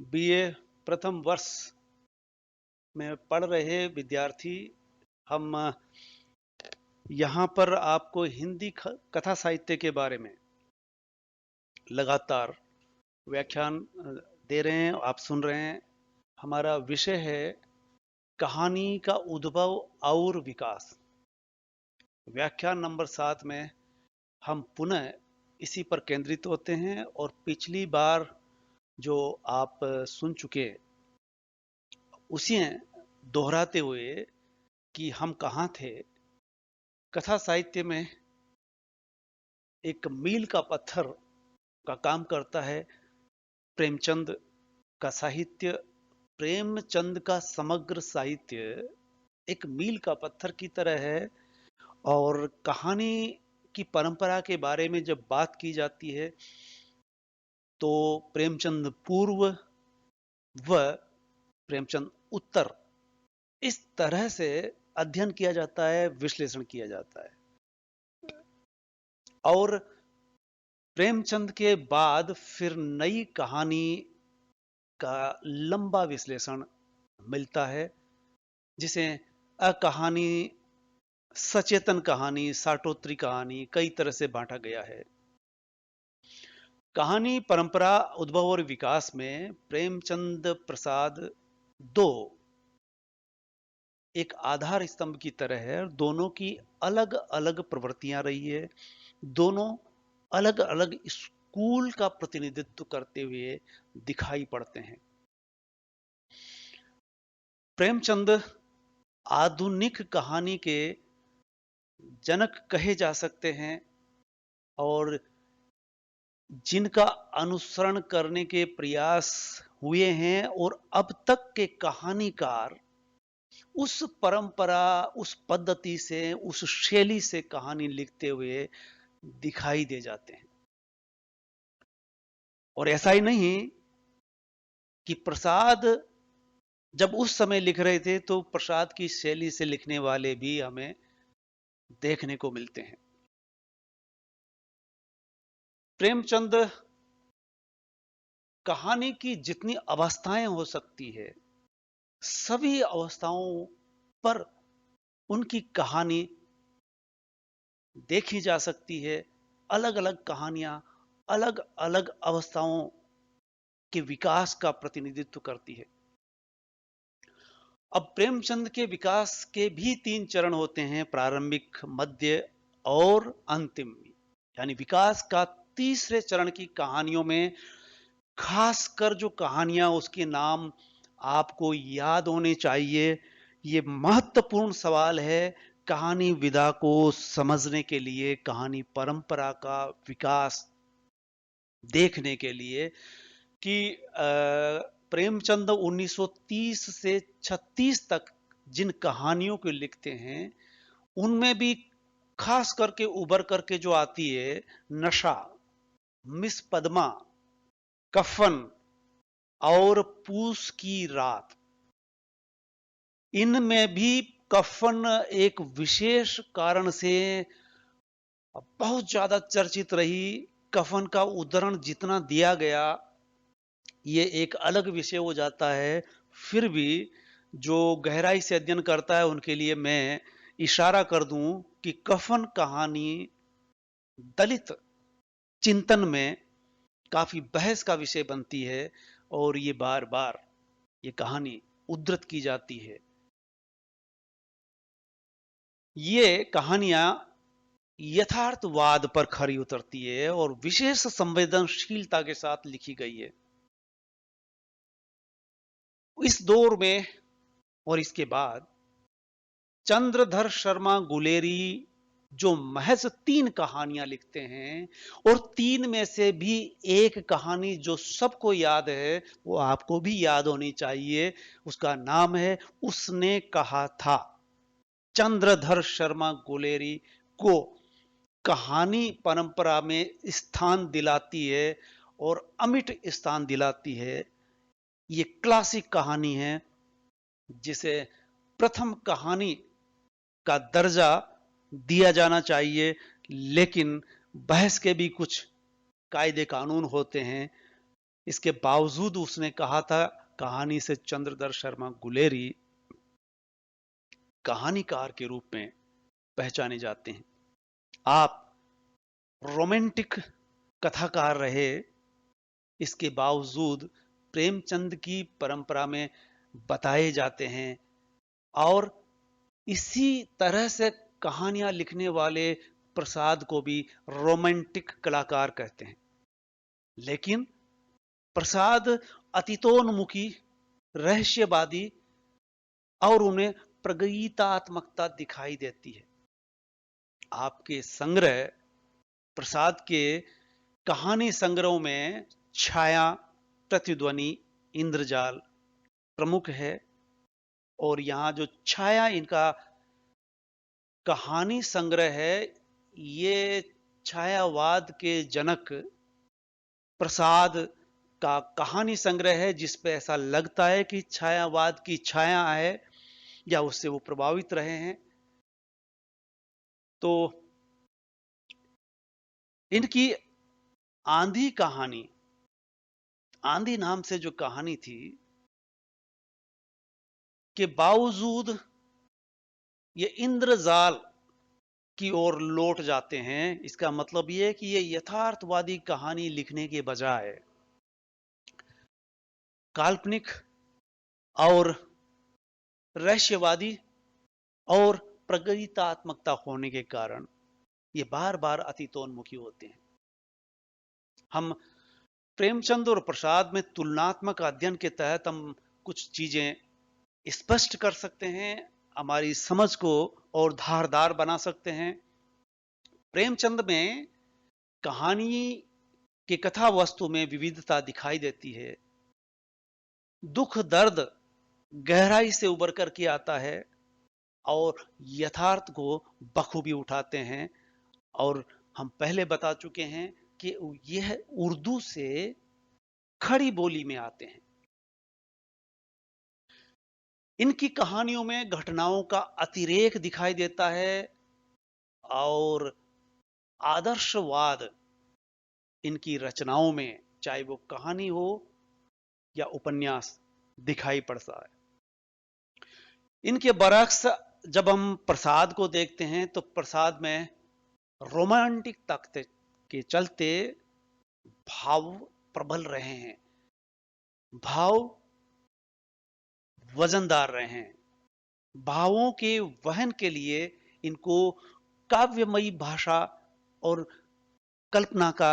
BA प्रथम वर्ष में पढ़ रहे विद्यार्थी हम यहाँ पर आपको हिंदी कथा साहित्य के बारे में लगातार व्याख्यान दे रहे हैं, आप सुन रहे हैं। हमारा विषय है कहानी का उद्भव और विकास। व्याख्यान नंबर 7 में हम पुनः इसी पर केंद्रित होते हैं और पिछली बार जो आप सुन चुके उसी दोहराते हुए कि हम कहाँ थे। कथा साहित्य में एक मील का पत्थर का काम करता है प्रेमचंद का साहित्य। प्रेमचंद का समग्र साहित्य एक मील का पत्थर की तरह है और कहानी की परंपरा के बारे में जब बात की जाती है तो प्रेमचंद पूर्व व प्रेमचंद उत्तर इस तरह से अध्ययन किया जाता है, विश्लेषण किया जाता है। और प्रेमचंद के बाद फिर नई कहानी का लंबा विश्लेषण मिलता है जिसे कहानी, सचेतन कहानी, साटोत्री कहानी कई तरह से बांटा गया है। कहानी परंपरा उद्भव और विकास में प्रेमचंद प्रसाद दो एक आधार स्तंभ की तरह है। दोनों की अलग अलग प्रवृत्तियां रही है, दोनों अलग अलग स्कूल का प्रतिनिधित्व करते हुए दिखाई पड़ते हैं। प्रेमचंद आधुनिक कहानी के जनक कहे जा सकते हैं और जिनका अनुसरण करने के प्रयास हुए हैं और अब तक के कहानीकार उस परंपरा, उस पद्धति से, उस शैली से कहानी लिखते हुए दिखाई दे जाते हैं। और ऐसा ही नहीं कि प्रसाद जब उस समय लिख रहे थे तो प्रसाद की शैली से लिखने वाले भी हमें देखने को मिलते हैं। प्रेमचंद कहानी की जितनी अवस्थाएं हो सकती है सभी अवस्थाओं पर उनकी कहानी देखी जा सकती है। अलग अलग कहानियां अलग अलग अवस्थाओं के विकास का प्रतिनिधित्व करती है। अब प्रेमचंद के विकास के भी 3 चरण होते हैं, प्रारंभिक, मध्य और अंतिम। यानी विकास का तीसरे चरण की कहानियों में खासकर जो कहानियां उसके नाम आपको याद होने चाहिए, ये महत्वपूर्ण सवाल है कहानी विधा को समझने के लिए, कहानी परंपरा का विकास देखने के लिए कि प्रेमचंद 1930 से 36 तक जिन कहानियों को लिखते हैं उनमें भी खास करके उभर करके जो आती है नशा, मिस पद्मा, कफन और पूस की रात। इनमें भी कफन एक विशेष कारण से बहुत ज्यादा चर्चित रही। कफन का उदाहरण जितना दिया गया ये एक अलग विषय हो जाता है, फिर भी जो गहराई से अध्ययन करता है उनके लिए मैं इशारा कर दूं कि कफन कहानी दलित चिंतन में काफी बहस का विषय बनती है और ये बार बार ये कहानी उद्धृत की जाती है। ये कहानियां यथार्थवाद पर खरी उतरती है और विशेष संवेदनशीलता के साथ लिखी गई है। इस दौर में और इसके बाद चंद्रधर शर्मा गुलेरी जो महज 3 कहानियां लिखते हैं और 3 में से भी एक कहानी जो सबको याद है वो आपको भी याद होनी चाहिए। उसका नाम है उसने कहा था। चंद्रधर शर्मा गुलेरी को कहानी परंपरा में स्थान दिलाती है और अमिट स्थान दिलाती है। ये क्लासिक कहानी है जिसे प्रथम कहानी का दर्जा दिया जाना चाहिए, लेकिन बहस के भी कुछ कायदे कानून होते हैं। इसके बावजूद उसने कहा था, कहानी से चंद्रधर शर्मा गुलेरी कहानीकार के रूप में पहचाने जाते हैं। आप रोमांटिक कथाकार रहे, इसके बावजूद प्रेमचंद की परंपरा में बताए जाते हैं, और इसी तरह से कहानियां लिखने वाले प्रसाद को भी रोमांटिक कलाकार कहते हैं। लेकिन प्रसाद अतीतोन्मुखी, रहस्यवादी और उन्हें प्रगीतात्मकता दिखाई देती है। आपके संग्रह, प्रसाद के कहानी संग्रह में छाया, प्रतिध्वनि, इंद्रजाल प्रमुख है। और यहां जो छाया इनका कहानी संग्रह है, ये छायावाद के जनक प्रसाद का कहानी संग्रह है, जिस पे ऐसा लगता है कि छायावाद की छाया है या उससे वो प्रभावित रहे हैं। तो इनकी आंधी कहानी, आंधी नाम से जो कहानी थी, के बावजूद ये इंद्रजाल की ओर लौट जाते हैं। इसका मतलब ये है कि ये यथार्थवादी कहानी लिखने के बजाय काल्पनिक और रहस्यवादी और प्रगीतात्मकता होने के कारण ये बार बार अतीतोन्मुखी होते हैं। हम प्रेमचंद और प्रसाद में तुलनात्मक अध्ययन के तहत हम कुछ चीजें स्पष्ट कर सकते हैं, हमारी समझ को और धारदार बना सकते हैं। प्रेमचंद में कहानी की कथा वस्तु में विविधता दिखाई देती है, दुख दर्द गहराई से उबर करके आता है और यथार्थ को बखूबी उठाते हैं। और हम पहले बता चुके हैं कि यह उर्दू से खड़ी बोली में आते हैं। इनकी कहानियों में घटनाओं का अतिरेक दिखाई देता है और आदर्शवाद इनकी रचनाओं में, चाहे वो कहानी हो या उपन्यास, दिखाई पड़ता है। इनके बरक्स जब हम प्रसाद को देखते हैं तो प्रसाद में रोमांटिक तख्त के चलते भाव प्रबल रहे हैं, भाव वजनदार रहे हैं। भावों के वहन के लिए इनको काव्यमयी भाषा और कल्पना का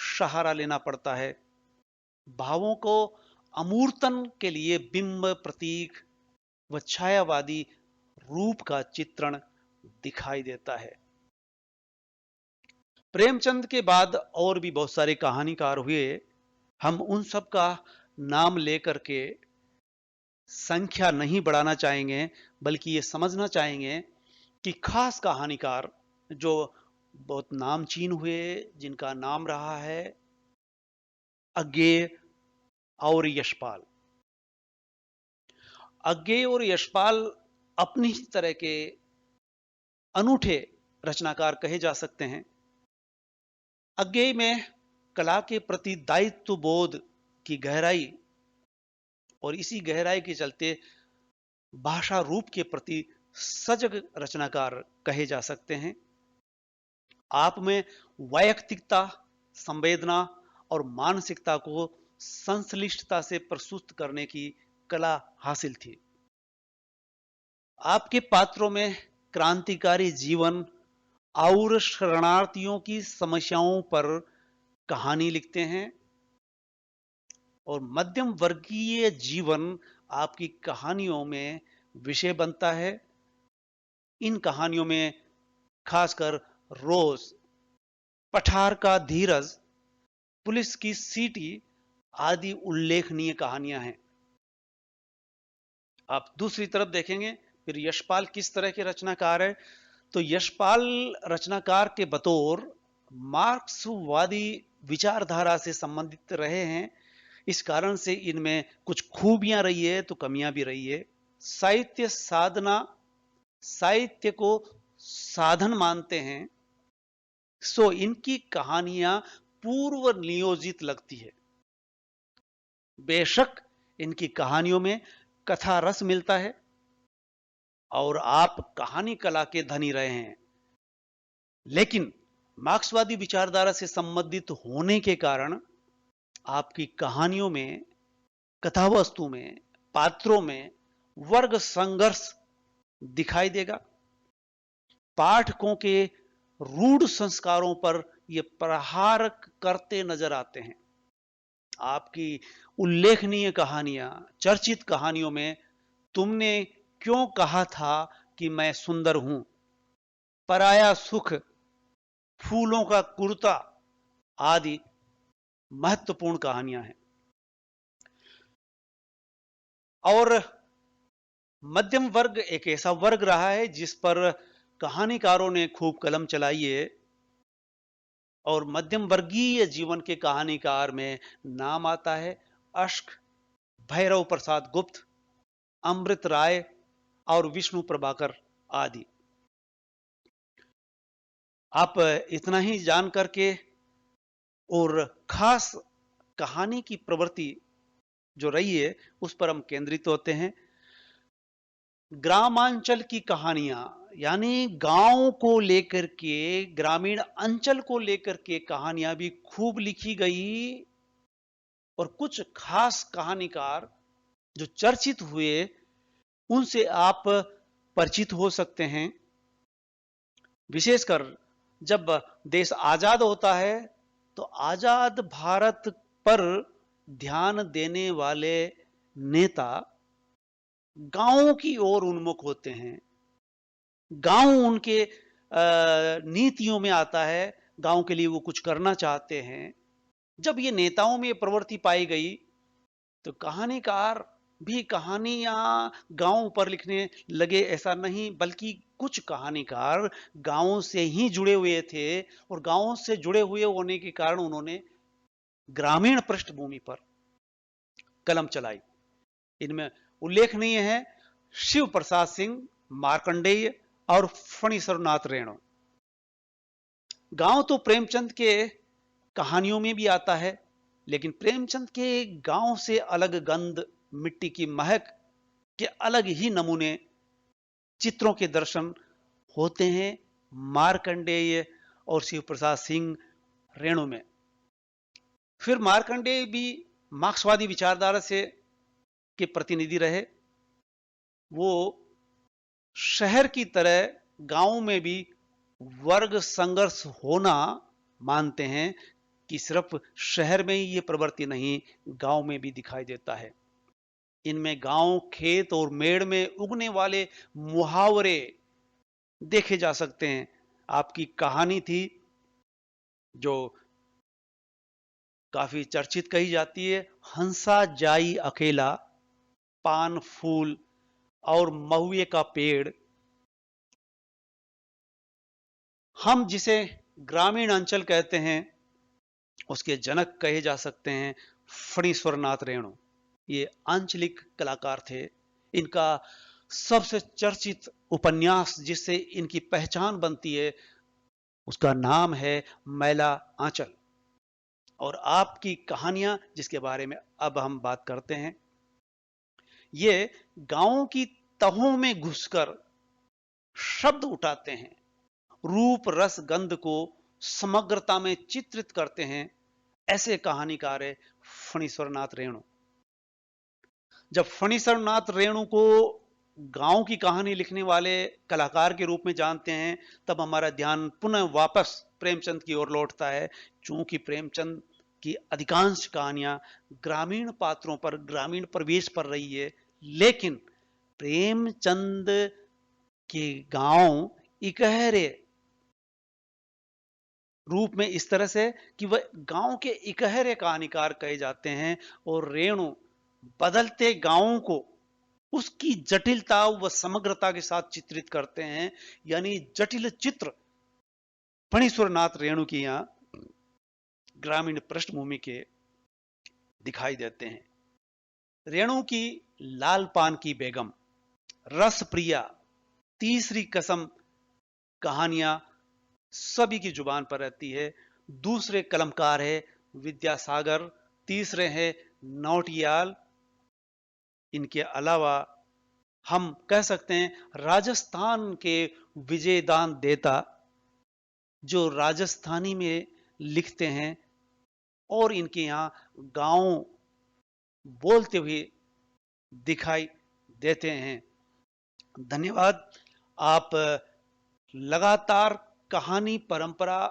सहारा लेना पड़ता है। भावों को अमूर्तन के लिए बिंब, प्रतीक व छायावादी रूप का चित्रण दिखाई देता है। प्रेमचंद के बाद और भी बहुत सारे कहानीकार हुए। हम उन सब का नाम लेकर के संख्या नहीं बढ़ाना चाहेंगे, बल्कि ये समझना चाहेंगे कि खास कहानीकार जो बहुत नामचीन हुए, जिनका नाम रहा है अज्ञेय और यशपाल। अज्ञेय और यशपाल अपनी ही तरह के अनूठे रचनाकार कहे जा सकते हैं। अज्ञेय में कला के प्रति दायित्व बोध की गहराई और इसी गहराई के चलते भाषा रूप के प्रति सजग रचनाकार कहे जा सकते हैं। आप में वैयक्तिकता, संवेदना और मानसिकता को संश्लिष्टता से प्रस्तुत करने की कला हासिल थी। आपके पात्रों में क्रांतिकारी जीवन और शरणार्थियों की समस्याओं पर कहानी लिखते हैं, और मध्यम वर्गीय जीवन आपकी कहानियों में विषय बनता है। इन कहानियों में खासकर रोज, पठार का धीरज, पुलिस की सीटी आदि उल्लेखनीय कहानियां हैं। आप दूसरी तरफ देखेंगे फिर यशपाल किस तरह के रचनाकार है, तो यशपाल रचनाकार के बतौर मार्क्सवादी विचारधारा से संबंधित रहे हैं। इस कारण से इनमें कुछ खूबियां रही है तो कमियां भी रही है। साहित्य साधना, साहित्य को साधन मानते हैं, सो इनकी कहानियां पूर्व नियोजित लगती है। बेशक इनकी कहानियों में कथा रस मिलता है और आप कहानी कला के धनी रहे हैं, लेकिन मार्क्सवादी विचारधारा से संबंधित होने के कारण आपकी कहानियों में, कथावस्तु में, पात्रों में वर्ग संघर्ष दिखाई देगा। पाठकों के रूढ़ संस्कारों पर ये प्रहार करते नजर आते हैं। आपकी उल्लेखनीय कहानियां, चर्चित कहानियों में तुमने क्यों कहा था कि मैं सुंदर हूं, पराया सुख, फूलों का कुर्ता आदि महत्वपूर्ण कहानियां हैं। और मध्यम वर्ग एक ऐसा वर्ग रहा है जिस पर कहानीकारों ने खूब कलम चलाई है, और मध्यम वर्गीय जीवन के कहानीकार में नाम आता है अश्क, भैरव प्रसाद गुप्त, अमृत राय और विष्णु प्रभाकर आदि। आप इतना ही जान करके और खास कहानी की प्रवृत्ति जो रही है उस पर हम केंद्रित होते हैं। ग्रामांचल की कहानियां, यानी गांव को लेकर के, ग्रामीण अंचल को लेकर के कहानियां भी खूब लिखी गई, और कुछ खास कहानीकार जो चर्चित हुए उनसे आप परिचित हो सकते हैं। विशेषकर जब देश आजाद होता है तो आजाद भारत पर ध्यान देने वाले नेता गांवों की ओर उन्मुख होते हैं। गांव उनके नीतियों में आता है, गांव के लिए वो कुछ करना चाहते हैं। जब ये नेताओं में प्रवृत्ति पाई गई तो कहानीकार भी कहानियां गांव पर लिखने लगे। ऐसा नहीं, बल्कि कुछ कहानीकार गांवों से ही जुड़े हुए थे, और गांवों से जुड़े हुए होने के कारण उन्होंने ग्रामीण पृष्ठभूमि पर कलम चलाई। इनमें उल्लेखनीय है शिव प्रसाद सिंह, मार्कंडेय और फणीश्वर नाथ रेणु। गांव तो प्रेमचंद के कहानियों में भी आता है, लेकिन प्रेमचंद के गांव से अलग गंध, मिट्टी की महक के अलग ही नमूने चित्रों के दर्शन होते हैं मार्कंडेय और शिव प्रसाद सिंह रेणु में। फिर मार्कंडेय भी मार्क्सवादी विचारधारा से के प्रतिनिधि रहे। वो शहर की तरह गांव में भी वर्ग संघर्ष होना मानते हैं कि सिर्फ शहर में ही ये प्रवृत्ति नहीं, गांव में भी दिखाई देता है। इनमें गांव, खेत और मेड़ में उगने वाले मुहावरे देखे जा सकते हैं। आपकी कहानी थी जो काफी चर्चित कही जाती है, हंसा जाई अकेला, पान फूल और महुए का पेड़। हम जिसे ग्रामीण अंचल कहते हैं उसके जनक कहे जा सकते हैं फणीश्वर नाथ रेणु। ये आंचलिक कलाकार थे। इनका सबसे चर्चित उपन्यास जिससे इनकी पहचान बनती है उसका नाम है मैला आंचल। और आपकी कहानियां जिसके बारे में अब हम बात करते हैं, ये गांवों की तहों में घुसकर शब्द उठाते हैं, रूप रस गंध को समग्रता में चित्रित करते हैं। ऐसे कहानीकार है फणीश्वर नाथ रेणु। जब फणीश्वर नाथ रेणु को गांव की कहानी लिखने वाले कलाकार के रूप में जानते हैं, तब हमारा ध्यान पुनः वापस प्रेमचंद की ओर लौटता है। चूंकि प्रेमचंद की अधिकांश कहानियां ग्रामीण पात्रों पर, ग्रामीण परिवेश पर रही है, लेकिन प्रेमचंद के गांव इकहरे रूप में इस तरह से कि वह गांव के इकहरे कहानीकार कहे जाते हैं, और रेणु बदलते गांवों को उसकी जटिलता व समग्रता के साथ चित्रित करते हैं। यानी जटिल चित्र फणीश्वर नाथ रेणु की यहां ग्रामीण पृष्ठभूमि के दिखाई देते हैं। रेणु की लाल पान की बेगम, रस प्रिया, तीसरी कसम कहानियां सभी की जुबान पर रहती है। दूसरे कलमकार है विद्यासागर, तीसरे हैं नौटियाल, इनके अलावा हम कह सकते हैं राजस्थान के विजयदान देता, जो राजस्थानी में लिखते हैं और इनके यहाँ गांव बोलते हुए दिखाई देते हैं। धन्यवाद। आप लगातार कहानी परंपरा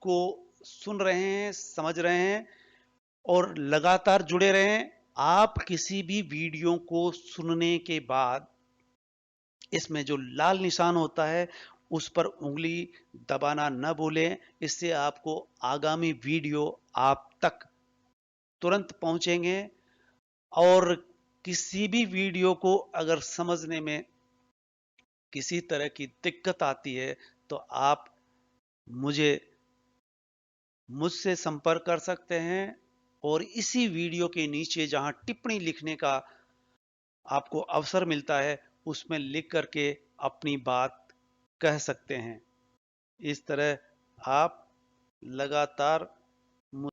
को सुन रहे हैं, समझ रहे हैं और लगातार जुड़े रहें। आप किसी भी वीडियो को सुनने के बाद इसमें जो लाल निशान होता है उस पर उंगली दबाना न भूलें। इससे आपको आगामी वीडियो आप तक तुरंत पहुंचेंगे। और किसी भी वीडियो को अगर समझने में किसी तरह की दिक्कत आती है तो आप मुझे मुझसे संपर्क कर सकते हैं और इसी वीडियो के नीचे जहां टिप्पणी लिखने का आपको अवसर मिलता है उसमें लिख करके अपनी बात कह सकते हैं। इस तरह आप लगातार